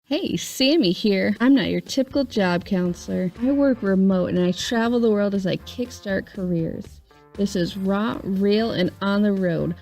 Hey, Sammy here. I'm not your typical job counselor. I work remote and I travel the world as I kickstart careers. This is raw, real, and on the road.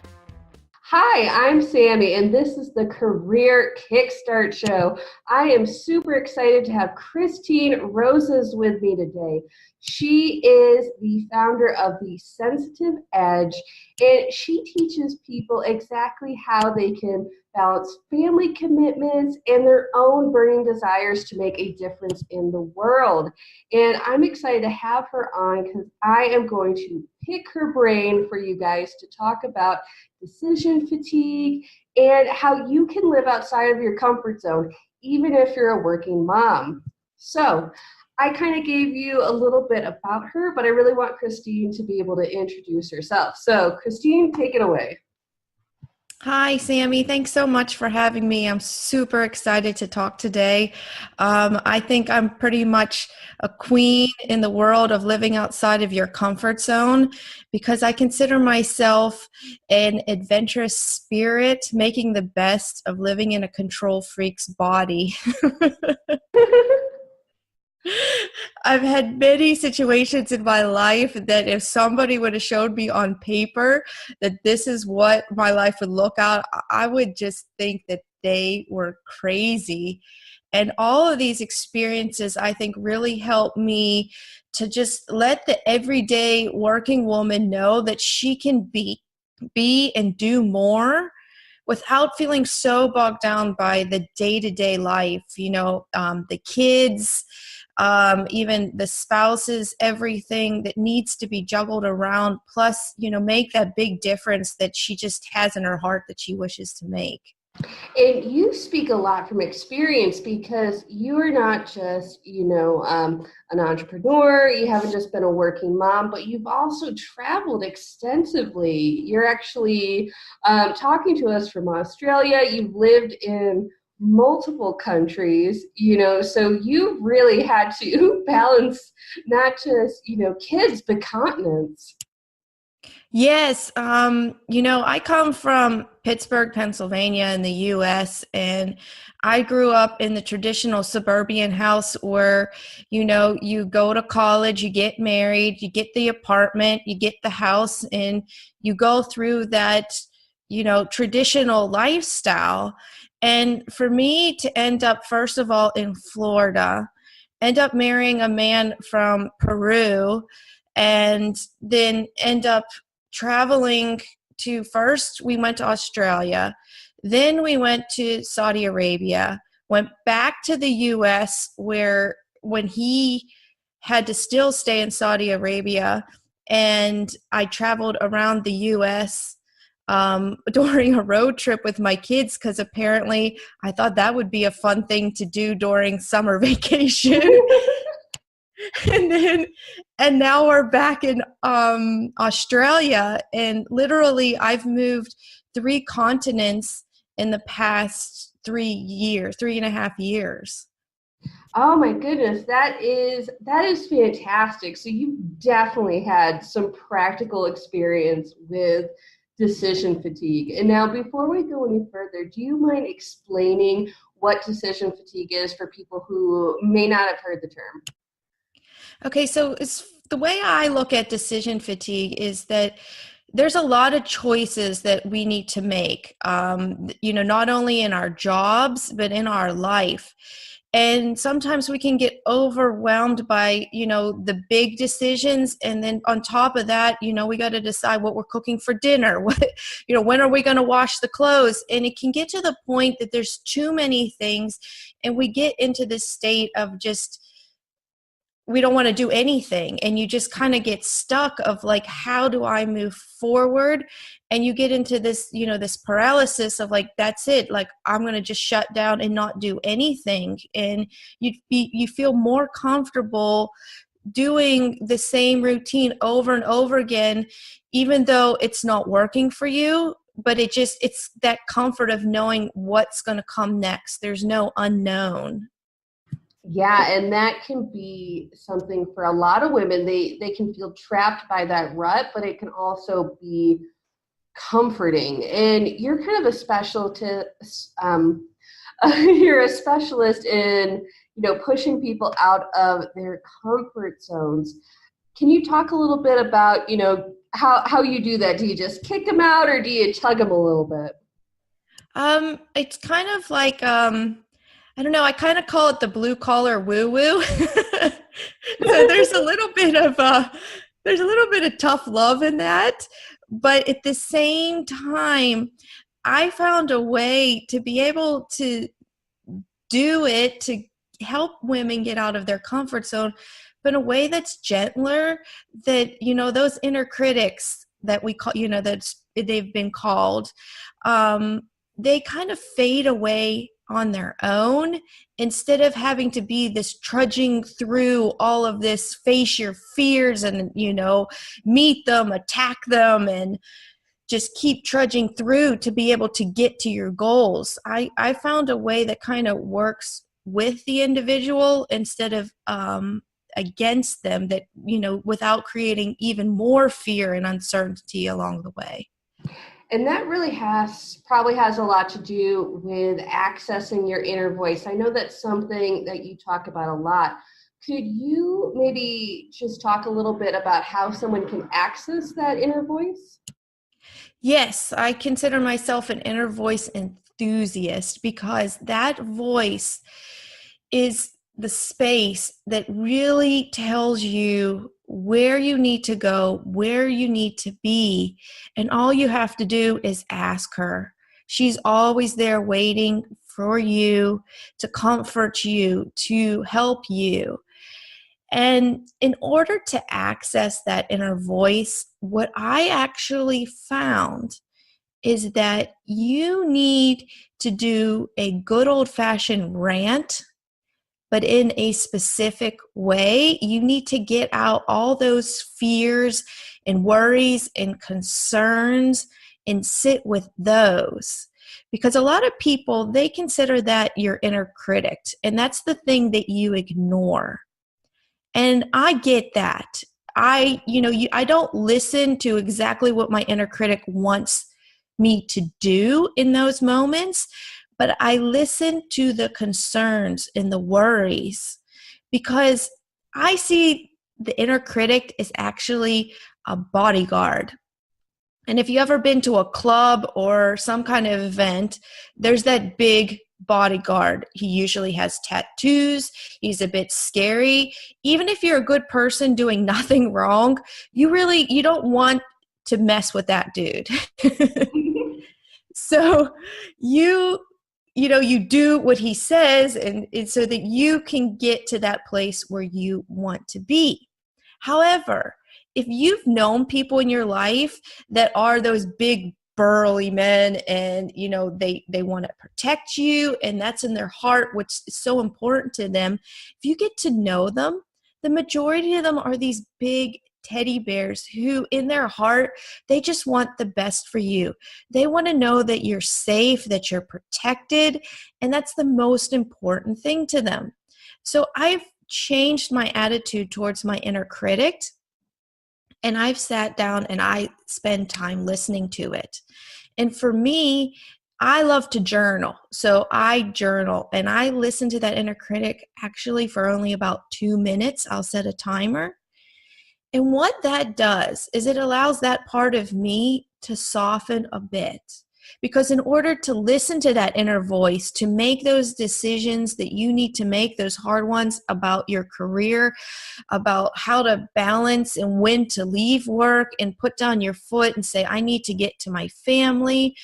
Hi, I'm Sami, and this is the Career Kickstart Show. I am super excited to have Christine Rosas with me today. She is the founder of The Sensitive Edge, and she teaches people exactly how they can balance family commitments and their own burning desires to make a difference in the world. And I'm excited to have her on because I am going to pick her brain for you guys to talk about decision fatigue and how you can live outside of your comfort zone, even if you're a working mom. So I kind of gave you a little bit about her, but I really want Christine to be able to introduce herself. So Christine, take it away. Hi, Sami. Thanks so much for having me. I'm super excited to talk today. I think I'm pretty much a queen in the world of living outside of your comfort zone because I consider myself an adventurous spirit, making the best of living in a control freak's body. I've had many situations in my life that if somebody would have showed me on paper that this is what my life would look out, I would just think that they were crazy. And all of these experiences, I think, really help me to just let the everyday working woman know that she can be and do more without feeling so bogged down by the day-to-day life, the kids, even the spouses, everything that needs to be juggled around, plus, make that big difference that she just has in her heart that she wishes to make. And you speak a lot from experience because you are not just, an entrepreneur. You haven't just been a working mom, but you've also traveled extensively. You're actually talking to us from Australia. You've lived in multiple countries, so you really had to balance not just, kids, but continents. Yes, I come from Pittsburgh, Pennsylvania in the US, and I grew up in the traditional suburban house where, you go to college, you get married, you get the apartment, you get the house, and you go through that, traditional lifestyle. And for me to end up, first of all, in Florida, end up marrying a man from Peru, and then end up traveling to, first we went to Australia, then we went to Saudi Arabia, went back to the US where when he had to still stay in Saudi Arabia, and I traveled around the US during a road trip with my kids because apparently I thought that would be a fun thing to do during summer vacation. and now we're back in Australia, and literally I've moved 3 continents in the past 3.5 years. Oh my goodness, that is fantastic. So you definitely had some practical experience with decision fatigue. And now before we go any further, do you mind explaining what decision fatigue is for people who may not have heard the term? Okay, so the way I look at decision fatigue is that there's a lot of choices that we need to make, not only in our jobs, but in our life. And sometimes we can get overwhelmed by, the big decisions. And then on top of that, we got to decide what we're cooking for dinner. When are we going to wash the clothes? And it can get to the point that there's too many things. And we get into this state of just, we don't want to do anything, and you just kind of get stuck of like, how do I move forward? And you get into this, this paralysis of like, that's it, like I'm going to just shut down and not do anything. And you feel more comfortable doing the same routine over and over again, even though it's not working for you, but it's that comfort of knowing what's going to come next. There's no unknown. Yeah, and that can be something for a lot of women. They can feel trapped by that rut, but it can also be comforting. And you're kind of a You're a specialist in, pushing people out of their comfort zones. Can you talk a little bit about, how you do that? Do you just kick them out or do you tug them a little bit? It's kind of like, I don't know, I kind of call it the blue collar woo woo. So there's a little bit of tough love in that. But at the same time, I found a way to be able to do it to help women get out of their comfort zone, but in a way that's gentler, that, those inner critics that we call, they've been called, they kind of fade away on their own instead of having to be this trudging through all of this, face your fears and, meet them, attack them, and just keep trudging through to be able to get to your goals. I found a way that kind of works with the individual instead of against them, that, without creating even more fear and uncertainty along the way. And that really probably has a lot to do with accessing your inner voice. I know that's something that you talk about a lot. Could you maybe just talk a little bit about how someone can access that inner voice? Yes, I consider myself an inner voice enthusiast, because that voice is the space that really tells you where you need to go, where you need to be, and all you have to do is ask her. She's always there waiting for you, to comfort you, to help you. And in order to access that inner voice, what I actually found is that you need to do a good old-fashioned rant, but in a specific way. You need to get out all those fears and worries and concerns and sit with those. Because a lot of people, they consider that your inner critic, and that's the thing that you ignore. And I get that. I don't listen to exactly what my inner critic wants me to do in those moments, but I listen to the concerns and the worries, because I see the inner critic is actually a bodyguard. And if you ever been to a club or some kind of event, there's that big bodyguard. He usually has tattoos. He's a bit scary. Even if you're a good person doing nothing wrong, you don't want to mess with that dude. So you do what he says, and so that you can get to that place where you want to be. However, if you've known people in your life that are those big burly men, and they want to protect you, and that's in their heart, which is so important to them, if you get to know them, the majority of them are these big teddy bears who in their heart, they just want the best for you. They want to know that you're safe, that you're protected, and that's the most important thing to them. So I've changed my attitude towards my inner critic, and I've sat down and I spend time listening to it. And for me, I love to journal. So I journal and I listen to that inner critic actually for only about 2 minutes. I'll set a timer. And what that does is it allows that part of me to soften a bit. Because in order to listen to that inner voice, to make those decisions that you need to make, those hard ones about your career, about how to balance and when to leave work and put down your foot and say, I need to get to my family,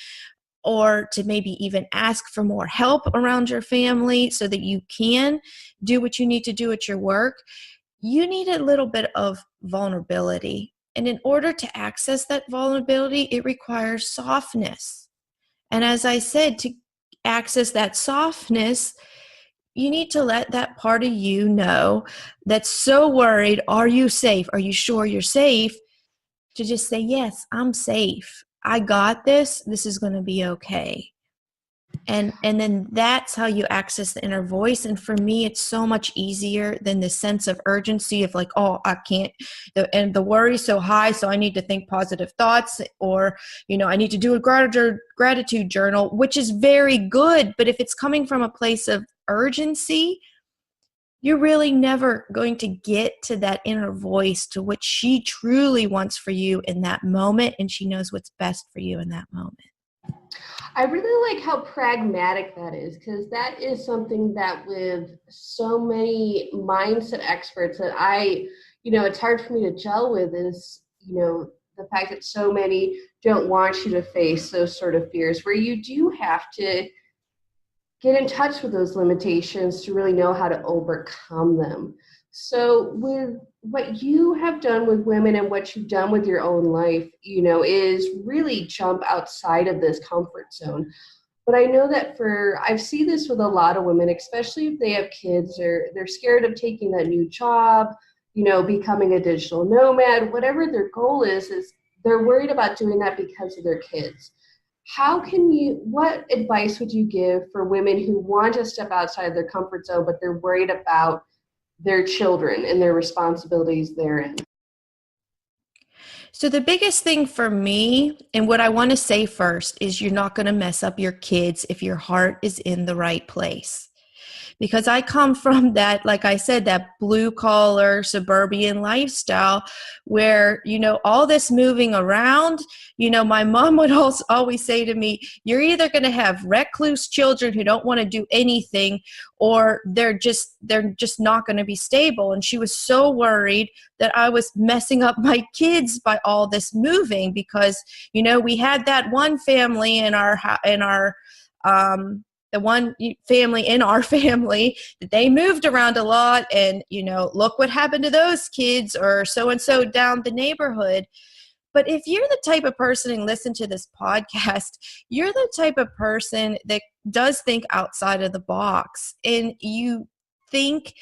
or to maybe even ask for more help around your family so that you can do what you need to do at your work, you need a little bit of vulnerability. And in order to access that vulnerability, it requires softness. And as I said, to access that softness, you need to let that part of you know that's so worried, are you safe? Are you sure you're safe? To just say, yes, I'm safe. I got this. This is going to be okay. And then that's how you access the inner voice. And for me, it's so much easier than the sense of urgency of like, oh, I can't, and the worry's so high, so I need to think positive thoughts, or, I need to do a gratitude journal, which is very good. But if it's coming from a place of urgency, you're really never going to get to that inner voice to which she truly wants for you in that moment. And she knows what's best for you in that moment. I really like how pragmatic that is, because that is something that with so many mindset experts that it's hard for me to gel with is, the fact that so many don't want you to face those sort of fears, where you do have to get in touch with those limitations to really know how to overcome them. So with what you have done with women and what you've done with your own life, is really jump outside of this comfort zone. But I know that I see this with a lot of women, especially if they have kids, or they're scared of taking that new job, becoming a digital nomad, whatever their goal is they're worried about doing that because of their kids. What advice would you give for women who want to step outside their comfort zone, but they're worried about their children and their responsibilities therein? So the biggest thing for me, and what I want to say first, is you're not going to mess up your kids if your heart is in the right place. Because I come from that, like I said, that blue collar suburban lifestyle where, all this moving around, my mom would always say to me, you're either going to have recluse children who don't want to do anything, or they're just not going to be stable. And she was so worried that I was messing up my kids by all this moving, because, we had that one family the one family in our family that they moved around a lot, and, look what happened to those kids, or so-and-so down the neighborhood. But if you're the type of person, and listen to this podcast, you're the type of person that does think outside of the box, and you think,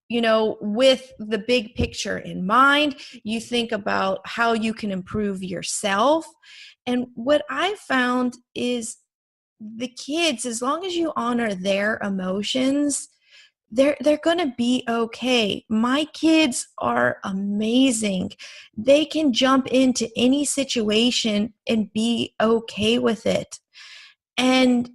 with the big picture in mind, you think about how you can improve yourself. And what I found is the kids, as long as you honor their emotions, they're going to be okay. My kids are amazing. They can jump into any situation and be okay with it. And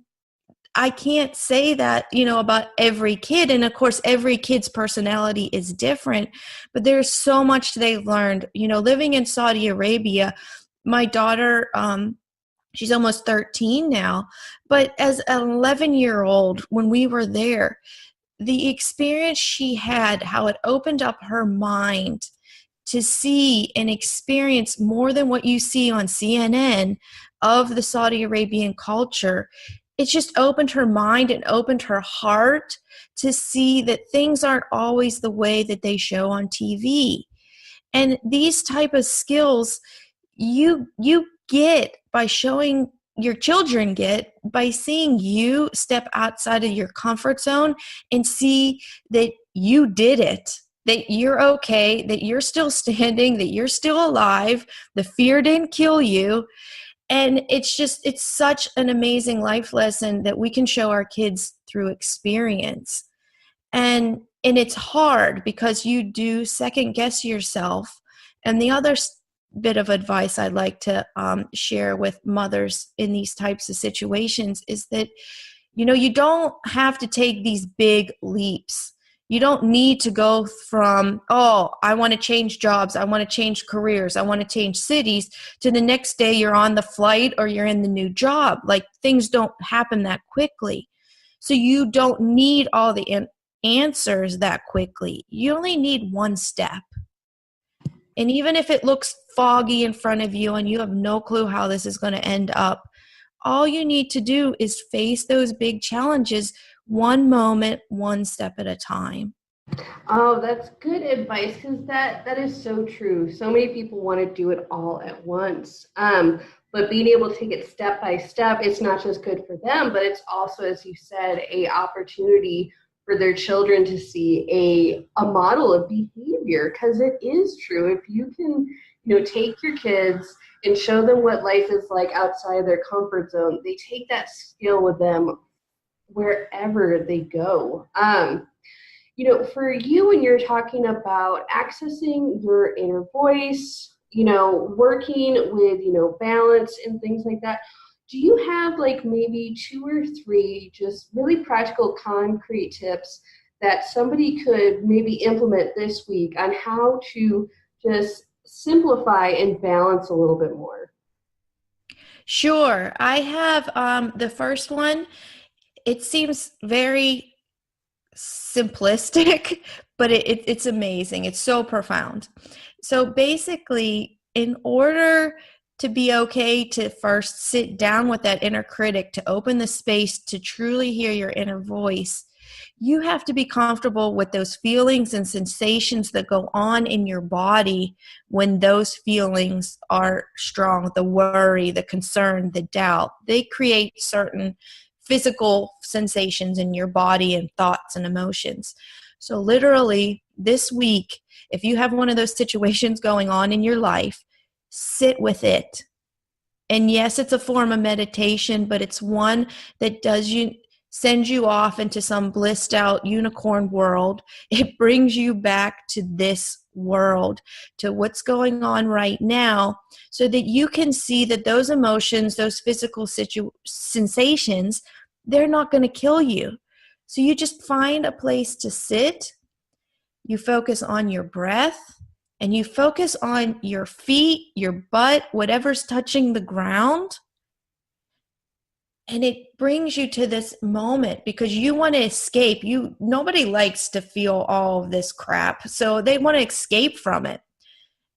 I can't say that, about every kid. And of course, every kid's personality is different, but there's so much they've learned. Living in Saudi Arabia, my daughter, she's almost 13 now, but as an 11-year-old, when we were there, the experience she had, how it opened up her mind to see and experience more than what you see on CNN of the Saudi Arabian culture, it just opened her mind and opened her heart to see that things aren't always the way that they show on TV. And these type of skills you get by showing your children, get by seeing you step outside of your comfort zone and see that you did it, that you're okay, that you're still standing, that you're still alive, the fear didn't kill you. And it's such an amazing life lesson that we can show our kids through experience. And it's hard because you do second guess yourself. And the other bit of advice I'd like to share with mothers in these types of situations is that, you don't have to take these big leaps. You don't need to go from, I want to change jobs, I want to change careers, I want to change cities, to the next day you're on the flight or you're in the new job. Like, things don't happen that quickly. So you don't need all the answers that quickly. You only need one step. And even if it looks foggy in front of you and you have no clue how this is going to end up, all you need to do is face those big challenges one moment, one step at a time. Oh, that's good advice, because that is so true. So many people want to do it all at once. But being able to take it step by step, it's not just good for them, but it's also, as you said, a opportunity for their children to see a model of behavior, because it is true. If you can, take your kids and show them what life is like outside their comfort zone, they take that skill with them wherever they go. For you, when you're talking about accessing your inner voice, working with, balance and things like that, do you have like maybe 2 or 3 just really practical, concrete tips that somebody could maybe implement this week on how to just simplify and balance a little bit more? Sure. I have the first one. It seems very simplistic, but it's amazing. It's so profound. So basically, in order to be okay to first sit down with that inner critic, to open the space to truly hear your inner voice, you have to be comfortable with those feelings and sensations that go on in your body when those feelings are strong. The worry, the concern, the doubt, they create certain physical sensations in your body and thoughts and emotions. So literally this week, if you have one of those situations going on in your life, sit with it. And yes, it's a form of meditation, but it's one that sends you off into some blissed out unicorn world. It brings you back to this world, to what's going on right now, so that you can see that those emotions, those physical sensations, they're not going to kill you. So you just find a place to sit, you focus on your breath, and you focus on your feet, your butt, whatever's touching the ground. And it brings you to this moment because you want to escape. Nobody likes to feel all of this crap. So they want to escape from it.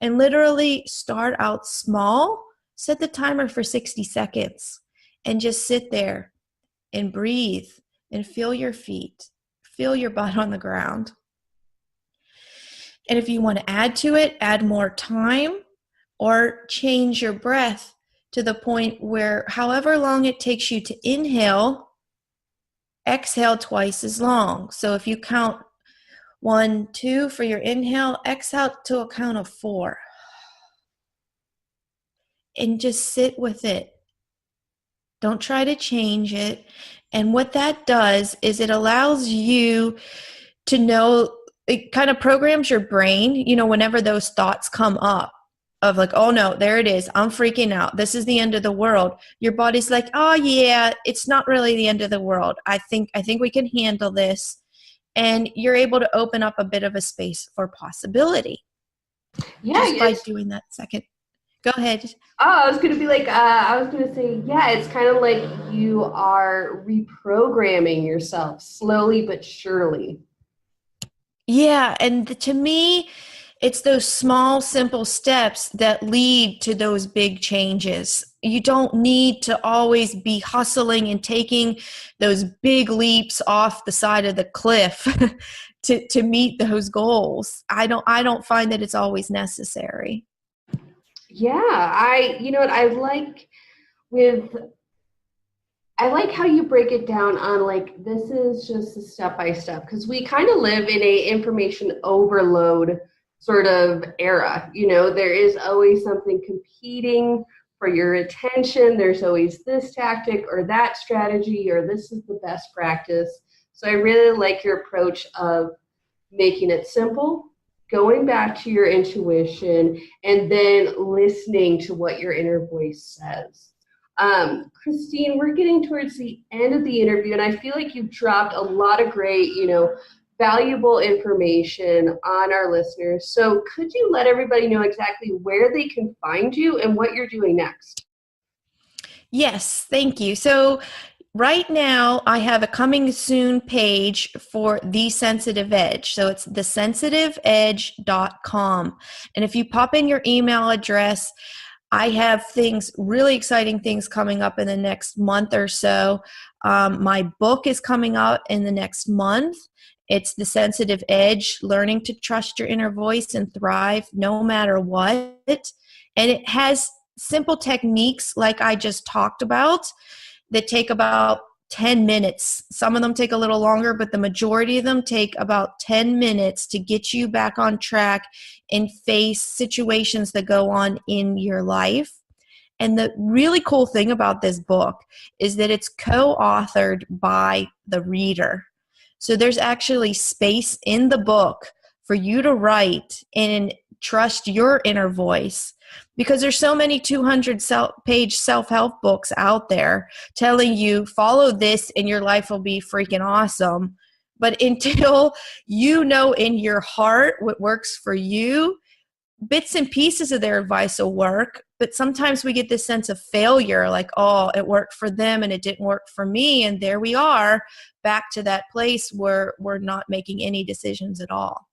And literally start out small, set the timer for 60 seconds, and just sit there and breathe and feel your feet, feel your butt on the ground. And if you want to add to it, add more time or change your breath to the point where however long it takes you to inhale, exhale twice as long. So if you count 1, 2 for your inhale, exhale to a count of 4. And just sit with it. Don't try to change it. And what that does is it allows you to know, it kind of programs your brain, whenever those thoughts come up of like, oh no, there it is. I'm freaking out. This is the end of the world. Your body's like, oh yeah, it's not really the end of the world. I think we can handle this. And you're able to open up a bit of a space for possibility. Yeah. Just by doing that second. Go ahead. Oh, I was going to say, yeah, it's kind of like you are reprogramming yourself slowly but surely. Yeah, and to me, it's those small, simple steps that lead to those big changes. You don't need to always be hustling and taking those big leaps off the side of the cliff to meet those goals. I don't find that it's always necessary. Yeah, I like how you break it down on like, this is just a step-by-step, because we kind of live in a information overload sort of era. There is always something competing for your attention. There's always this tactic or that strategy, or this is the best practice. So I really like your approach of making it simple, going back to your intuition, and then listening to what your inner voice says. Christine, we're getting towards the end of the interview, and I feel like you've dropped a lot of great, valuable information on our listeners. So could you let everybody know exactly where they can find you and what you're doing next? Yes, thank you. So right now, I have a coming soon page for The Sensitive Edge. So it's thesensitiveedge.com. And if you pop in your email address, I have really exciting things coming up in the next month or so. My book is coming out in the next month. It's The Sensitive Edge, Learning to Trust Your Inner Voice and Thrive No Matter What. And it has simple techniques like I just talked about that take about 10 minutes. Some of them take a little longer, but the majority of them take about 10 minutes to get you back on track and face situations that go on in your life. And the really cool thing about this book is that it's co-authored by the reader. So there's actually space in the book for you to write and trust your inner voice, because there's so many 200-page self-help books out there telling you follow this and your life will be freaking awesome. But until you know in your heart what works for you, bits and pieces of their advice will work. But sometimes we get this sense of failure, like, oh, it worked for them and it didn't work for me. And there we are back to that place where we're not making any decisions at all.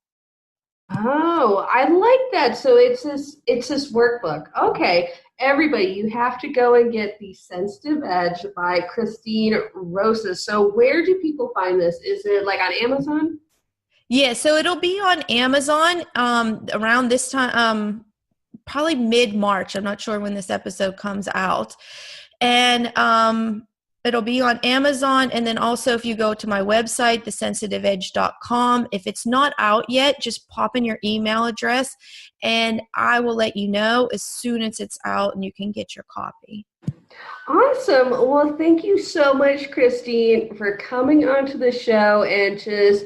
Oh, I like that. So it's this workbook. Okay, everybody, you have to go and get The Sensitive Edge by Christine Rosas. So where do people find this? Is it like on Amazon? Yeah, so it'll be on Amazon around this time, probably mid-March. I'm not sure when this episode comes out. And it'll be on Amazon. And then also if you go to my website, thesensitiveedge.com, if it's not out yet, just pop in your email address and I will let you know as soon as it's out and you can get your copy. Awesome. Well, thank you so much, Christine, for coming onto the show and just,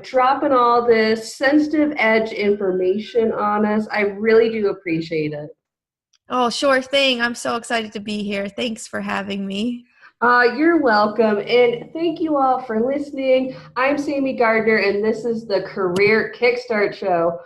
dropping all this sensitive edge information on us. I really do appreciate it. Oh, sure thing. I'm so excited to be here. Thanks for having me. You're welcome. And thank you all for listening. I'm Sami Gardner, and this is the Career Kickstart Show.